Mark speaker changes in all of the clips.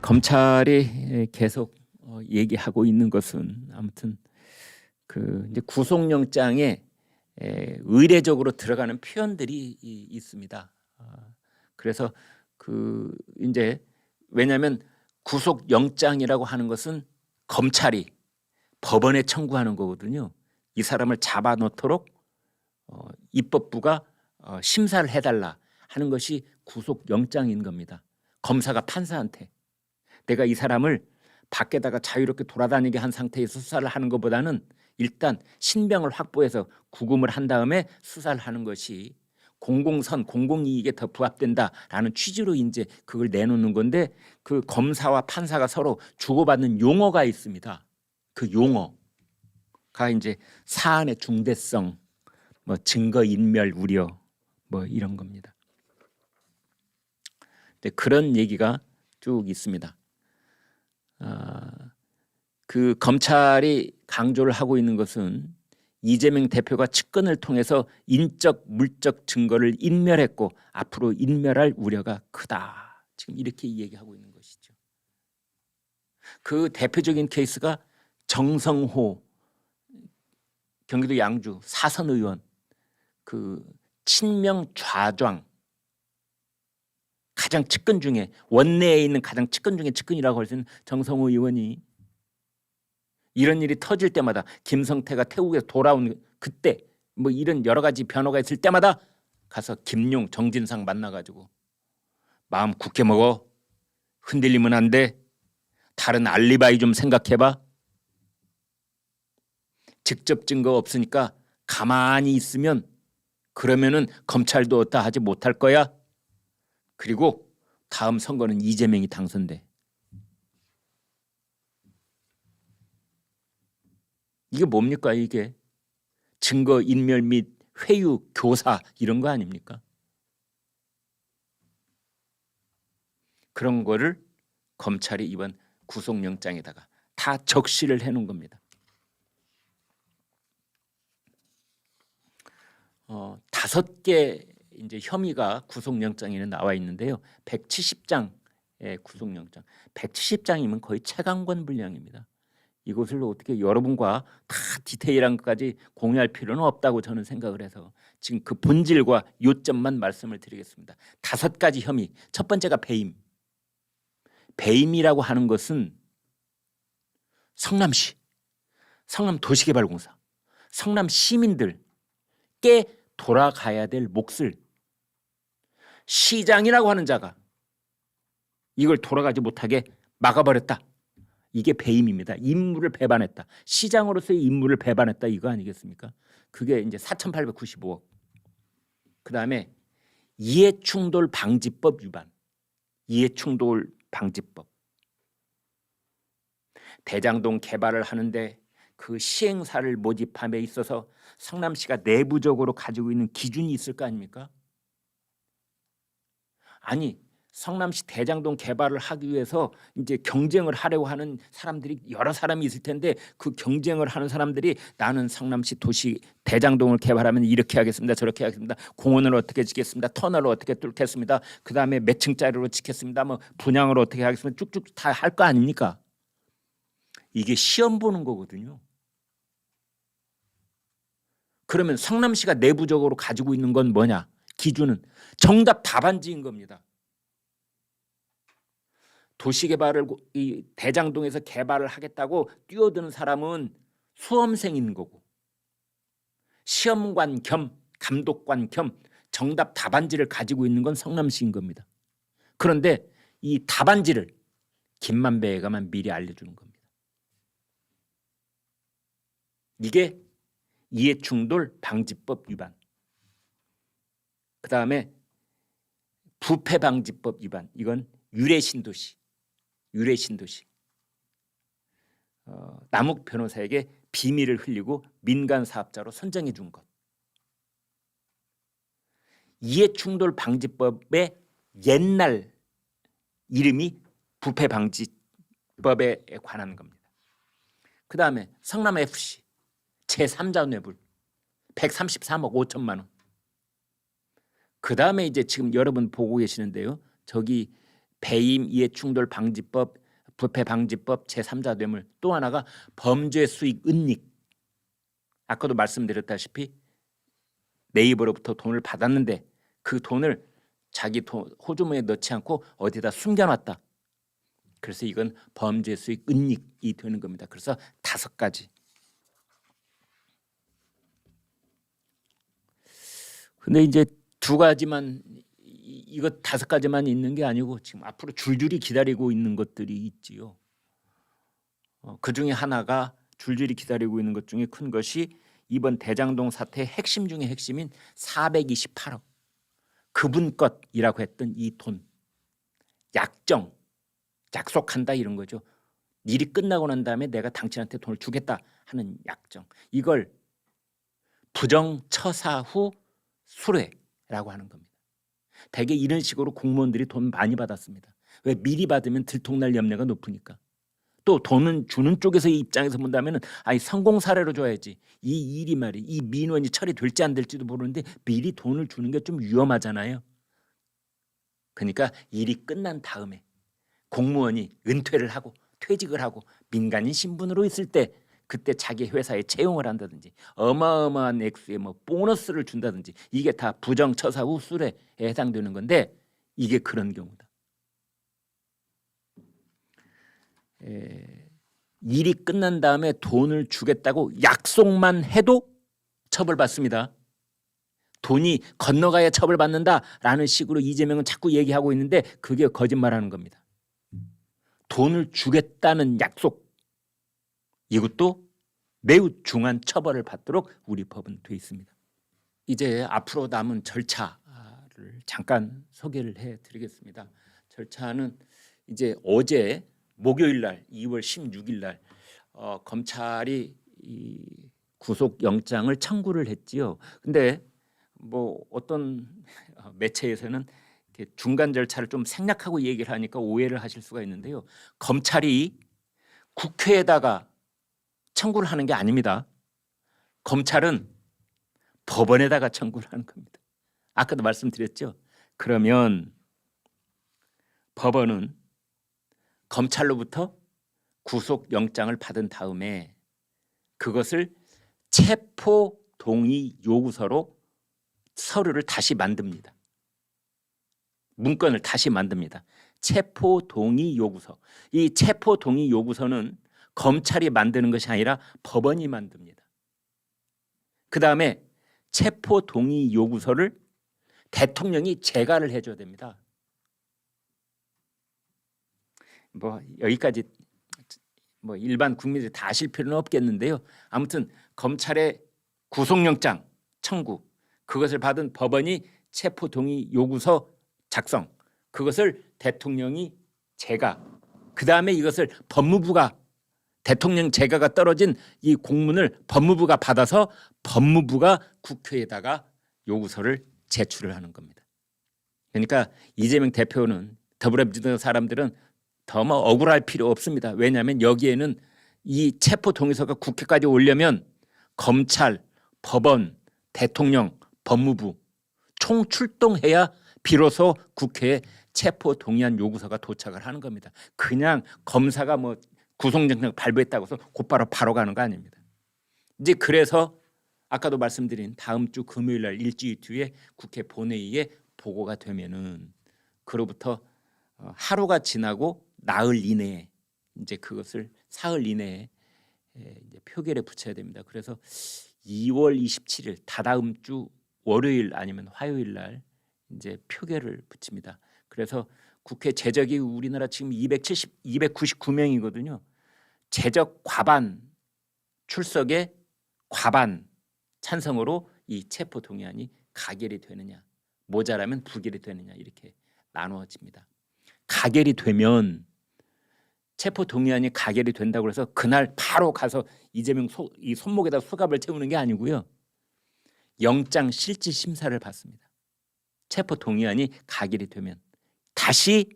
Speaker 1: 검찰이 계속 얘기하고 있는 것은 아무튼 그 이제 구속영장에 의례적으로 들어가는 표현들이 있습니다. 그래서 그 이제 왜냐하면 구속영장이라고 하는 것은 검찰이 법원에 청구하는 거거든요. 이 사람을 잡아놓도록 입법부가 심사를 해달라 하는 것이 구속영장인 겁니다. 검사가 판사한테 내가 이 사람을 밖에다가 자유롭게 돌아다니게 한 상태에서 수사를 하는 것보다는 일단 신병을 확보해서 구금을 한 다음에 수사를 하는 것이 공공선, 공공이익에 더 부합된다라는 취지로 이제 그걸 내놓는 건데 그 검사와 판사가 서로 주고받는 용어가 있습니다. 그 용어가 이제 사안의 중대성, 뭐 증거 인멸 우려, 뭐 이런 겁니다. 그런 얘기가 쭉 있습니다. 그 검찰이 강조를 하고 있는 것은 이재명 대표가 측근을 통해서 인적 물적 증거를 인멸했고 앞으로 인멸할 우려가 크다. 지금 이렇게 얘기하고 있는 것이죠. 그 대표적인 케이스가 정성호 경기도 양주 사선 의원 그 친명 좌좌 가장 측근 중에 원내에 있는 가장 측근 중에 측근이라고 할 수 있는 정성호 의원이 이런 일이 터질 때마다 김성태가 태국에서 돌아온 그때 뭐 이런 여러 가지 변화가 있을 때마다 가서 김용 정진상 만나가지고 마음 굳게 먹어 흔들리면 안 돼 다른 알리바이 좀 생각해봐 직접 증거 없으니까 가만히 있으면 그러면은 검찰도 어따 하지 못할 거야. 그리고 다음 선거는 이재명이 당선돼. 이게 뭡니까 이게? 증거 인멸 및 회유, 교사 이런 거 아닙니까? 그런 거를 검찰이 이번 구속영장에다가 다 적시를 해놓은 겁니다. 5개 이제 혐의가 구속영장에는 나와 있는데요. 170장의 구속영장. 170장이면 거의 최강권 분량입니다. 이것을 어떻게 여러분과 다 디테일한 것까지 공유할 필요는 없다고 저는 생각을 해서 지금 그 본질과 요점만 말씀을 드리겠습니다. 5가지 혐의. 첫 번째가 배임. 배임이라고 하는 것은 성남시, 성남도시개발공사, 성남 시민들께 돌아가야 될 몫을 시장이라고 하는 자가 이걸 돌아가지 못하게 막아버렸다. 이게 배임입니다. 임무를 배반했다. 시장으로서의 임무를 배반했다 이거 아니겠습니까? 그게 이제 4,895억. 그다음에 이해충돌 방지법 위반. 이해충돌 방지법. 대장동 개발을 하는데 그 시행사를 모집함에 있어서 성남시가 내부적으로 가지고 있는 기준이 있을 거 아닙니까? 아니 성남시 대장동 개발을 하기 위해서 이제 경쟁을 하려고 하는 사람들이 여러 사람이 있을 텐데 그 경쟁을 하는 사람들이 나는 성남시 도시 대장동을 개발하면 이렇게 하겠습니다. 저렇게 하겠습니다. 공원을 어떻게 짓겠습니다. 터널을 어떻게 뚫겠습니다. 그다음에 몇 층짜리로 짓겠습니다. 뭐 분양을 어떻게 하겠습니다. 쭉쭉 다 할 거 아닙니까? 이게 시험 보는 거거든요. 그러면 성남시가 내부적으로 가지고 있는 건 뭐냐? 기준은 정답 답안지인 겁니다. 도시개발을 이 대장동에서 개발을 하겠다고 뛰어드는 사람은 수험생인 거고 시험관 겸 감독관 겸 정답 답안지를 가지고 있는 건 성남시인 겁니다. 그런데 이 답안지를 김만배에게만 미리 알려주는 겁니다. 이게 이해충돌 방지법 위반. 그다음에 부패방지법 위반. 이건 유례신도시. 남욱 변호사에게 비밀을 흘리고 민간 사업자로 선정해 준 것. 이해충돌 방지법의 옛날 이름이 부패방지법에 관한 겁니다. 그다음에 성남FC 제3자 뇌물 133억 5천만 원. 그다음에 이제 지금 여러분 보고 계시는데요. 저기 배임 이해충돌 방지법, 부패 방지법, 제3자 뇌물, 또 하나가 범죄 수익 은닉. 아까도 말씀드렸다시피 네이버로부터 돈을 받았는데 그 돈을 자기 호주머니에 넣지 않고 어디다 숨겨놨다. 그래서 이건 범죄 수익 은닉이 되는 겁니다. 그래서 5가지. 근데 이제 2가지만, 이거 5가지만 있는 게 아니고 지금 앞으로 줄줄이 기다리고 있는 것들이 있지요. 그 중에 하나가 줄줄이 기다리고 있는 것 중에 큰 것이 이번 대장동 사태의 핵심 중에 핵심인 428억. 그분 것이라고 했던 이 돈. 약정, 약속한다 이런 거죠. 일이 끝나고 난 다음에 내가 당신한테 돈을 주겠다 하는 약정. 이걸 부정처사 후 수뢰라고 하는 겁니다. 대개 이런 식으로 공무원들이 돈 많이 받았습니다. 왜? 미리 받으면 들통날 염려가 높으니까. 또 돈은 주는 쪽에서의 입장에서 본다면 아니 성공 사례로 줘야지. 이 일이 말이 이 민원이 처리될지 안 될지도 모르는데 미리 돈을 주는 게 좀 위험하잖아요. 그러니까 일이 끝난 다음에 공무원이 은퇴를 하고 퇴직을 하고 민간인 신분으로 있을 때 그때 자기 회사에 채용을 한다든지 어마어마한 액수의 뭐 보너스를 준다든지 이게 다 부정처사 후 수뢰에 해당되는 건데 이게 그런 경우다. 일이 끝난 다음에 돈을 주겠다고 약속만 해도 처벌받습니다. 돈이 건너가야 처벌받는다라는 식으로 이재명은 자꾸 얘기하고 있는데 그게 거짓말하는 겁니다. 돈을 주겠다는 약속, 이것도 매우 중한 처벌을 받도록 우리 법은 돼 있습니다. 이제 앞으로 남은 절차를 잠깐 소개를 해드리겠습니다. 절차는 이제 어제 목요일 날 2월 16일 날 검찰이 이 구속영장을 청구를 했지요. 근데 뭐 어떤 매체에서는 이렇게 중간 절차를 좀 생략하고 얘기를 하니까 오해를 하실 수가 있는데요. 검찰이 국회에다가 청구를 하는 게 아닙니다. 검찰은 법원에다가 청구를 하는 겁니다. 아까도 말씀드렸죠. 그러면 법원은 검찰로부터 구속영장을 받은 다음에 그것을 체포동의 요구서로 서류를 다시 만듭니다. 문건을 다시 만듭니다. 체포동의 요구서. 이 체포동의 요구서는 검찰이 만드는 것이 아니라 법원이 만듭니다. 그 다음에 체포동의 요구서를 대통령이 재가를 해줘야 됩니다. 뭐 여기까지 뭐 일반 국민들이 다 아실 필요는 없겠는데요. 아무튼 검찰의 구속영장 청구, 그것을 받은 법원이 체포동의 요구서 작성, 그것을 대통령이 재가, 그 다음에 이것을 법무부가, 대통령 재가가 떨어진 이 공문을 법무부가 받아서 법무부가 국회에다가 요구서를 제출을 하는 겁니다. 그러니까 이재명 대표는 더불어민주당 사람들은 더 뭐 억울할 필요 없습니다. 왜냐하면 여기에는 이 체포동의서가 국회까지 오려면 검찰, 법원, 대통령, 법무부 총 출동해야 비로소 국회에 체포동의안 요구서가 도착을 하는 겁니다. 그냥 검사가 뭐 구속영장 발부했다고 해서 곧바로 바로 가는 거 아닙니다. 이제 그래서 아까도 말씀드린 다음 주 금요일 날 일주일 뒤에 국회 본회의에 보고가 되면은 그로부터 하루가 지나고 나흘 이내에 이제 그것을 사흘 이내에 이제 표결에 붙여야 됩니다. 그래서 2월 27일 다다음 주 월요일 아니면 화요일 날 이제 표결을 붙입니다. 그래서 국회 재적이 우리나라 지금 299명이거든요. 재적 과반 출석에 과반 찬성으로 이 체포 동의안이 가결이 되느냐, 모자라면 부결이 되느냐 이렇게 나누어집니다. 가결이 되면 체포 동의안이 가결이 된다고 해서 그날 바로 가서 이재명 이 손목에다 수갑을 채우는 게 아니고요. 영장 실질 심사를 받습니다. 체포 동의안이 가결이 되면 다시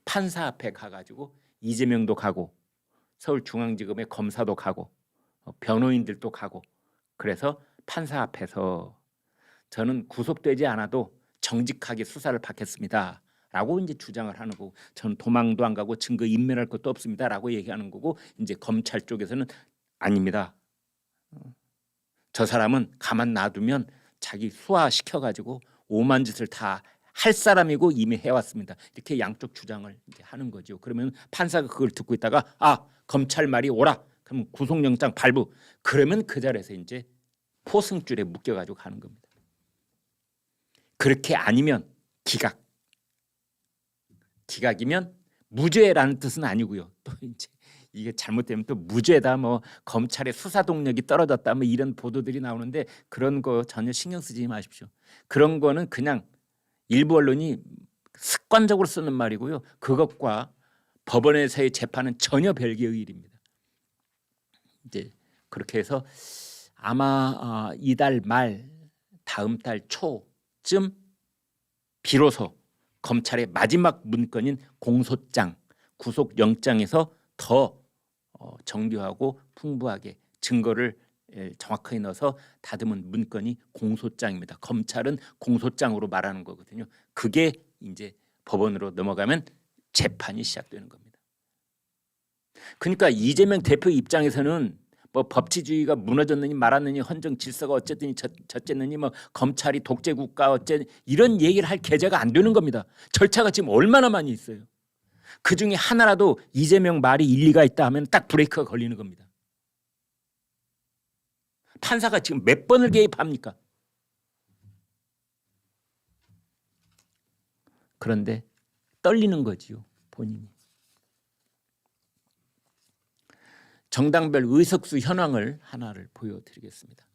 Speaker 1: 판사 앞에 가가지고 이재명도 가고 서울중앙지검의 검사도 가고 변호인들도 가고, 그래서 판사 앞에서 저는 구속되지 않아도 정직하게 수사를 받겠습니다 라고 이제 주장을 하는 거고, 저는 도망도 안 가고 증거 인멸할 것도 없습니다라고 얘기하는 거고, 이제 검찰 쪽에서는 아닙니다. 저 사람은 가만 놔두면 자기 수화시켜 가지고 오만 짓을 다 할 사람이고 이미 해왔습니다. 이렇게 양쪽 주장을 이제 하는 거죠. 그러면 판사가 그걸 듣고 있다가 검찰 말이 옳아. 그럼 구속영장 발부. 그러면 그 자리에서 이제 포승줄에 묶여가지고 가는 겁니다. 그렇게 아니면 기각. 기각이면 무죄라는 뜻은 아니고요. 또 이제 이게 잘못되면 또 무죄다, 뭐 검찰의 수사 동력이 떨어졌다, 뭐 이런 보도들이 나오는데 그런 거 전혀 신경 쓰지 마십시오. 그런 거는 그냥 일부 언론이 습관적으로 쓰는 말이고요. 그것과 법원에서의 재판은 전혀 별개의 일입니다. 이제 그렇게 해서 아마 이달 말 다음 달 초쯤 비로소 검찰의 마지막 문건인 공소장, 구속영장에서 더 정교하고 풍부하게 증거를 정확하게 넣어서 다듬은 문건이 공소장입니다. 검찰은 공소장으로 말하는 거거든요. 그게 이제 법원으로 넘어가면 재판이 시작되는 겁니다. 그러니까 이재명 대표 입장에서는 뭐 법치주의가 무너졌느니 말았느니, 헌정 질서가 어쨌든 저쨌느니, 뭐 검찰이 독재 국가 어째, 이런 얘기를 할 계제가 안 되는 겁니다. 절차가 지금 얼마나 많이 있어요. 그 중에 하나라도 이재명 말이 일리가 있다 하면 딱 브레이크가 걸리는 겁니다. 판사가 지금 몇 번을 개입합니까? 그런데 떨리는 거지요, 본인이. 정당별 의석수 현황을 하나를 보여드리겠습니다.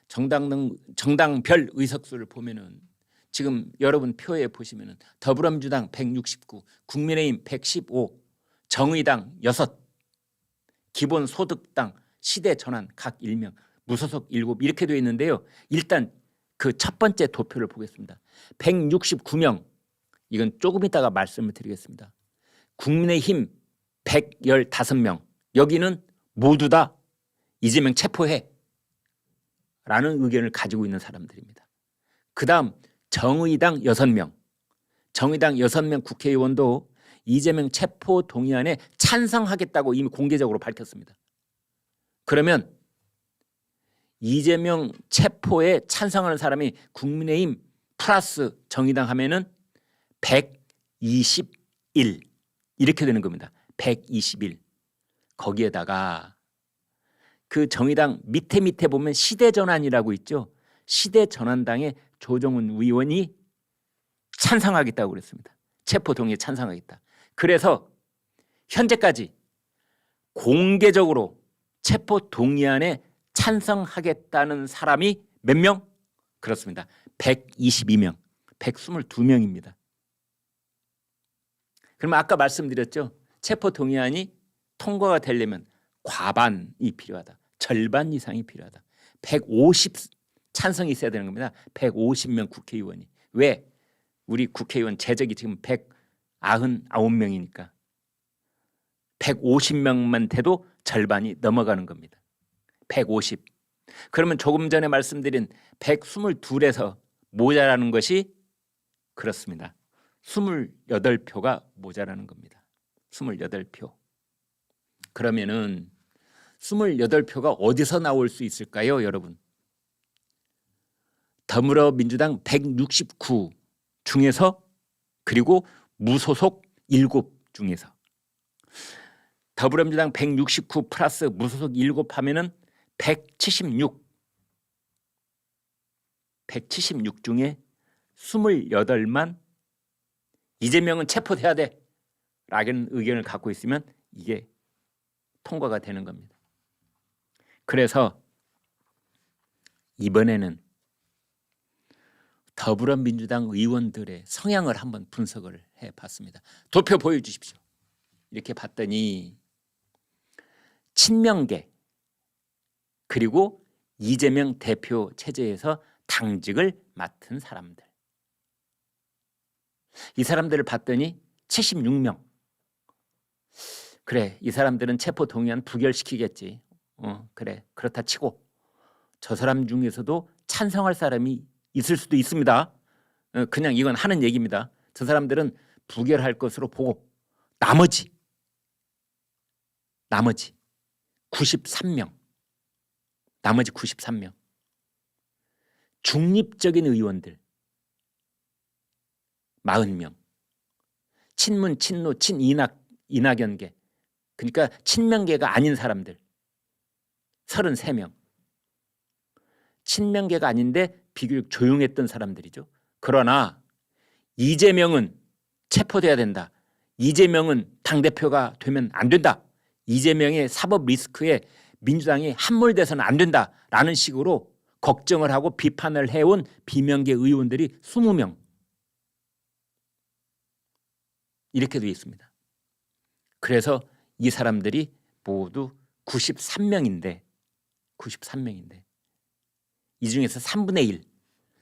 Speaker 1: 정당별 의석수를 보면은 지금 여러분 표에 보시면은 더불어민주당 169, 국민의힘 115, 정의당 6, 기본소득당, 시대전환 각 1명, 무소속 7 이렇게 되어 있는데요. 일단 그 첫 번째 도표를 보겠습니다. 169명, 이건 조금 이따가 말씀을 드리겠습니다. 국민의힘 115명, 여기는 모두 다 이재명 체포해 라는 의견을 가지고 있는 사람들입니다. 그 다음 정의당 6명, 정의당 6명 국회의원도 이재명 체포 동의안에 찬성하겠다고 이미 공개적으로 밝혔습니다. 그러면 이재명 체포에 찬성하는 사람이 국민의힘 플러스 정의당 하면은 121 이렇게 되는 겁니다. 121. 거기에다가 그 정의당 밑에 보면 시대전환이라고 있죠. 시대전환당의 조정훈 의원이 찬성하겠다고 그랬습니다. 체포 동의에 찬성하겠다. 그래서 현재까지 공개적으로 체포 동의안에 찬성하겠다는 사람이 몇 명? 그렇습니다. 122명, 122명입니다. 그러면 아까 말씀드렸죠. 체포 동의안이 통과가 되려면 과반이 필요하다. 절반 이상이 필요하다. 150 찬성이 있어야 되는 겁니다. 150명 국회의원이. 왜? 우리 국회의원 재적이 지금 199명이니까 150명만 돼도 절반이 넘어가는 겁니다. 150. 그러면 조금 전에 말씀드린 122에서 모자라는 것이 그렇습니다. 28표가 모자라는 겁니다. 28표. 그러면은 28표가 어디서 나올 수 있을까요, 여러분? 더불어민주당 169 중에서, 그리고 무소속 7 중에서. 더불어민주당 169 플러스 무소속 7 하면은 176. 176 중에 28만 이재명은 체포돼야 돼 라는 의견을 갖고 있으면 이게 통과가 되는 겁니다. 그래서 이번에는 더불어민주당 의원들의 성향을 한번 분석을 해봤습니다. 도표 보여주십시오. 이렇게 봤더니 친명계 그리고 이재명 대표 체제에서 당직을 맡은 사람들, 이 사람들을 봤더니 76명. 그래, 이 사람들은 체포 동의안 부결시키겠지. 그래, 그렇다 치고 저 사람 중에서도 찬성할 사람이 있을 수도 있습니다. 그냥 이건 하는 얘기입니다. 저 사람들은 부결할 것으로 보고 나머지 93명 나머지 93명 중립적인 의원들 40명 친문, 친노, 이낙연계 그러니까 친명계가 아닌 사람들 33명 친명계가 아닌데 비교적 조용했던 사람들이죠. 그러나 이재명은 체포돼야 된다. 이재명은 당대표가 되면 안 된다. 이재명의 사법 리스크에 민주당이 함몰돼서는 안 된다라는 식으로 걱정을 하고 비판을 해온 비명계 의원들이 20명 이렇게 되어 있습니다. 그래서 이 사람들이 모두 93명인데 이 중에서 3분의 1,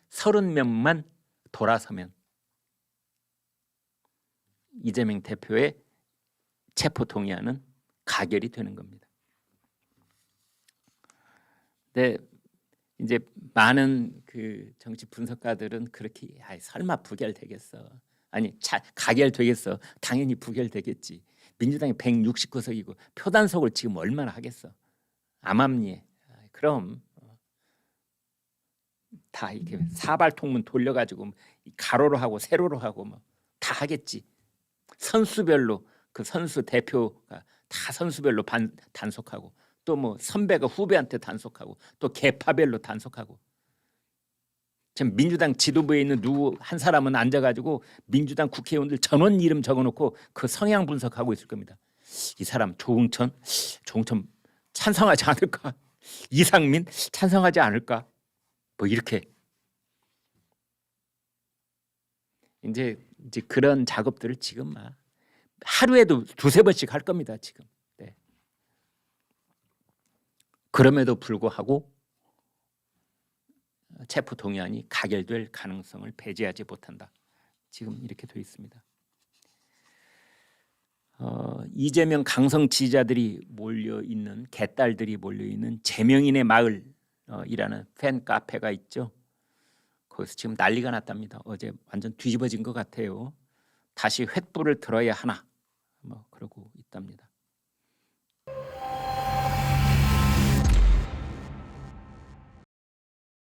Speaker 1: 30명만 돌아서면 이재명 대표의 체포 동의안은 가결이 되는 겁니다. 네, 이제 많은 그 정치 분석가들은 그렇게 설마 부결되겠어? 아니 가결되겠어? 당연히 부결되겠지. 민주당이 169석이고 표단속을 지금 얼마나 하겠어? 암암리에. 그럼 다 이렇게 사발통문 돌려가지고 가로로 하고 세로로 하고 뭐 다 하겠지. 선수별로 그 선수 대표가 다 선수별로 단속하고 또 뭐 선배가 후배한테 단속하고 또 계파별로 단속하고 지금 민주당 지도부에 있는 누구 한 사람은 앉아가지고 민주당 국회의원들 전원 이름 적어놓고 그 성향 분석하고 있을 겁니다. 이 사람 조응천 찬성하지 않을까? 이상민 찬성하지 않을까? 뭐 이렇게 이제 그런 작업들을 지금 하루에도 두세 번씩 할 겁니다. 지금. 네. 그럼에도 불구하고 체포 동의안이 가결될 가능성을 배제하지 못한다. 지금 이렇게 되어 있습니다. 이재명 강성 지지자들이 몰려있는 개딸들이 몰려있는 재명인의 마을이라는 팬 카페가 있죠. 거기서 지금 난리가 났답니다. 어제 완전 뒤집어진 것 같아요. 다시 횃불을 들어야 하나 뭐 그러고 있답니다.